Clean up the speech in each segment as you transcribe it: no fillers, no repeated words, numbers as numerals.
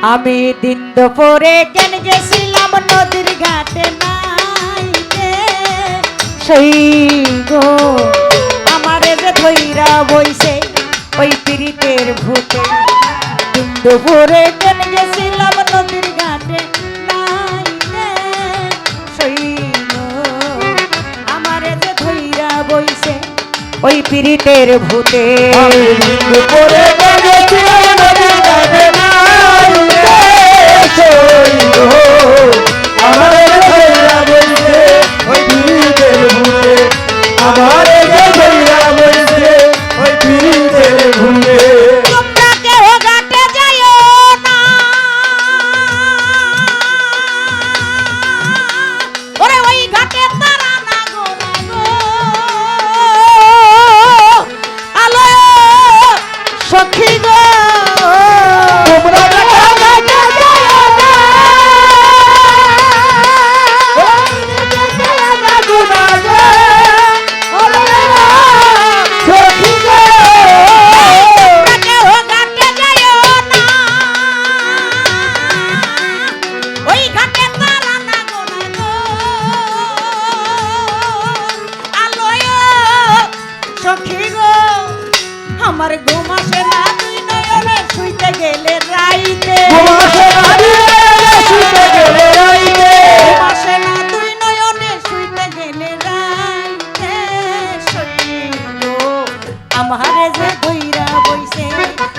আমি দিন দুপুরে কেন গেছিলাম নদীর ঘাটে নাইতে সেই গো আমারে যে ধইরা বইছে ওই পীড়িতের ভূতে। দিন দুপুরে কেন গেছিলাম নদীর ঘাটে নাইতে সেই গো আমারে যে ধইরা বইছে ওই পীড়িতের ভূতে। আমি দিন দুপুরে কেন গেছিলাম নদীর ঘাটে নাইতে সেই গো আমারে ধইরা বইছে ওই পীড়িতের ভূতে। আমারে ধইরা বইছে ওই পীড়িতের ভূতে। তোমরা কেউ ঘাটে যাইও না, ওরে ওই ঘাটে তারা না গো না গো আলো সখী গো তোমরা ঘাটে যাইও না, সখী গো তোমরা কেউ ঘাটে যাইও না, ওই ঘাটে তারা না গো না গো আলো সখী গো আমার ঘুম আসে না তুই নয়নে শুইতে গেলে রাইতে। ঘুমাসে না রে শুতে গেলে রাইতে। ঘুম আসে না তুই নয়নে শুইতে গেলে রাইতে সই গো আমারে যে ধইরা বইছে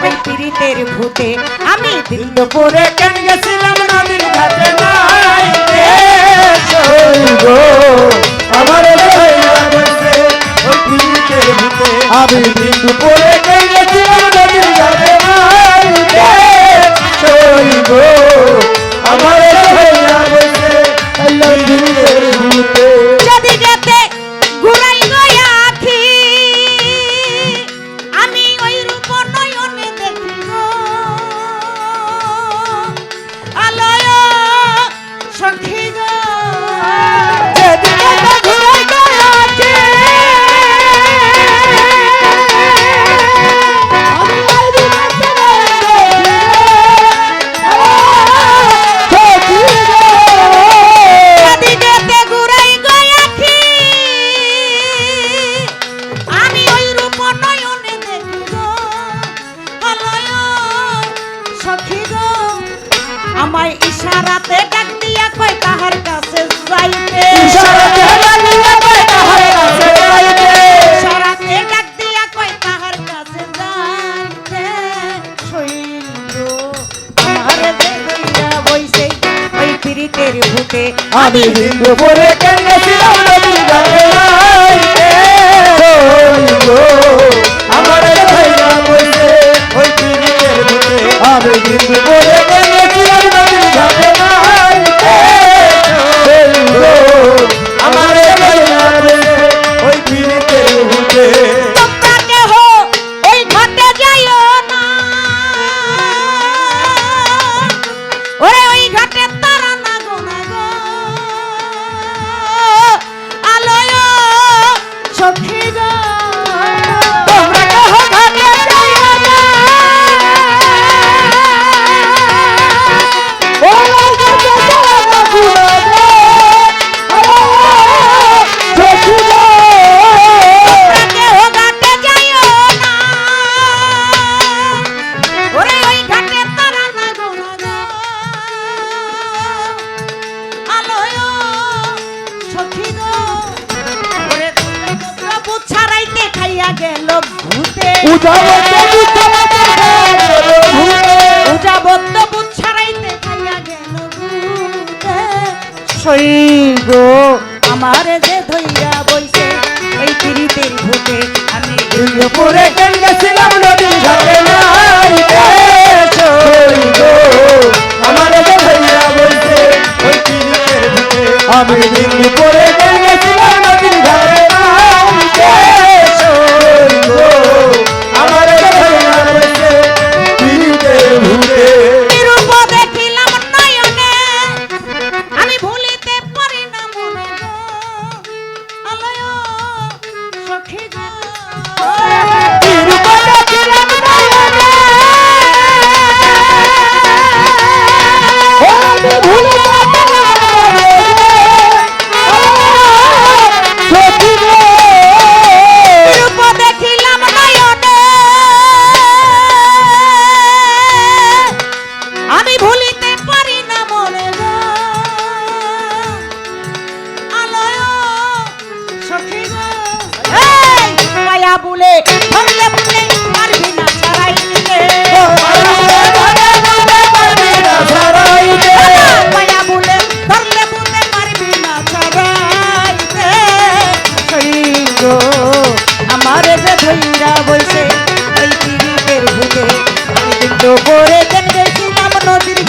ওই পীড়িতের ভূতে। আমি দিন দুপুরে কেন গেছিলাম নদীর ঘাটে নাইতে সেই গো আমারে ধইরা বইছে ওই পীড়িতের ভূতে। আমি দিন দুপুরে কেন গেছিলাম নদীর ঘাটে নাইতে সেই গো আমারে ধইরা বইছে ওই পীড়িতের ভূতে। যেদিকেতে ঘুরাই গয়া আখি আমি ওই রূপ নয়নে দেখি গো আলয় সখী গো যেদিকেতে ঘুরাই গয়া আখি আমি ওই রূপ সখী গো যেদিকেতে ঘুরাই গয়া আখি আমি ওই রূপ নয়নে দেখি গো আলয় সখী গো আমায় ইশারাতে ডাক দিয়া কয় তাহার কাছে যাইতে। ইশারাতে ডাক দিয়া কয় তাহার কাছে যাইতে। ইশারাতে ডাক দিয়া কয় তাহার কাছে যাইতে শৈল আমার যে হইয়া বইছে ওই পীড়িতের ভূতে। আমি দিন দুপুরে কেন গেছিলাম নদীর ঘাটে নাইতে সেই গো আমারে ধইরা বইছে ওই পীড়িতের ভূতে। আমি দিন দুপুরে কেন গেছিলাম নদীর ঘাটে নাইতে সেই গো আমারে ধইরা বইছে ওই পীড়িতের ভূতে। তোমরা কেহ ওই ঘাটে যাইও না, ওরে ওই ঘাটে তারা না গো না গো আলোয় সখী গো তোমরা কেহ ঘাটে যাইও না, ওই ঘাটে তারা না গো না গো সখী গো তোমরা কেহ ঘাটে যাইও না, ওরে ওই ঘাটে তারা না গো না গো আলোয় সখী গো ওরে তোমরা বুঝ ছাড়াইতে খাইয়া গেল ভূতে। উজাবত উজাবত বুঝ ছাড়াইতে খাইয়া গেল ভূতে সই গো আমারে যে ধইরা বইছে ওই পীড়িতের ভূতে। আমি দিন দুপুরে কেন গেছিলাম নদীর ঘাটে নাইতে সেই গো আমারে ধইরা বইছে ওই পীড়িতের ভূতে। আমি দিন দুপুরে কেন গেছিলাম নদীর ঘাটে নাইতে সেই গো আমারে ধইরা বইছে পীড়িতের ভূতে। নিরূপ দেখিলাম নয়নে আমি ভুলিতে পারি না মনে গো আলয় সখী গো নিরূপ দেখিলাম নয়নে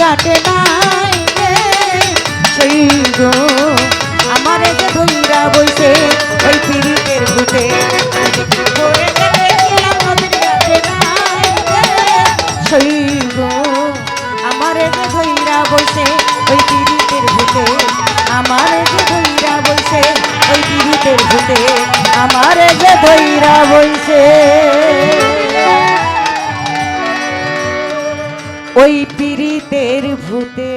ঘাটে নাই রে সেই গো আমারে যে ধইরা বইছে ওই পিরিতের ভূতে ধরে গেছিলাম নদীর ঘাটে নাই রে সেই গো আমারে যে ধইরা বইছে ওই পিরিতের ভূতে আমারে যে ধইরা বইছে ওই পিরিতের ভূতে আমারে যে ধইরা বইছে ওই পিরিতের ভূতে।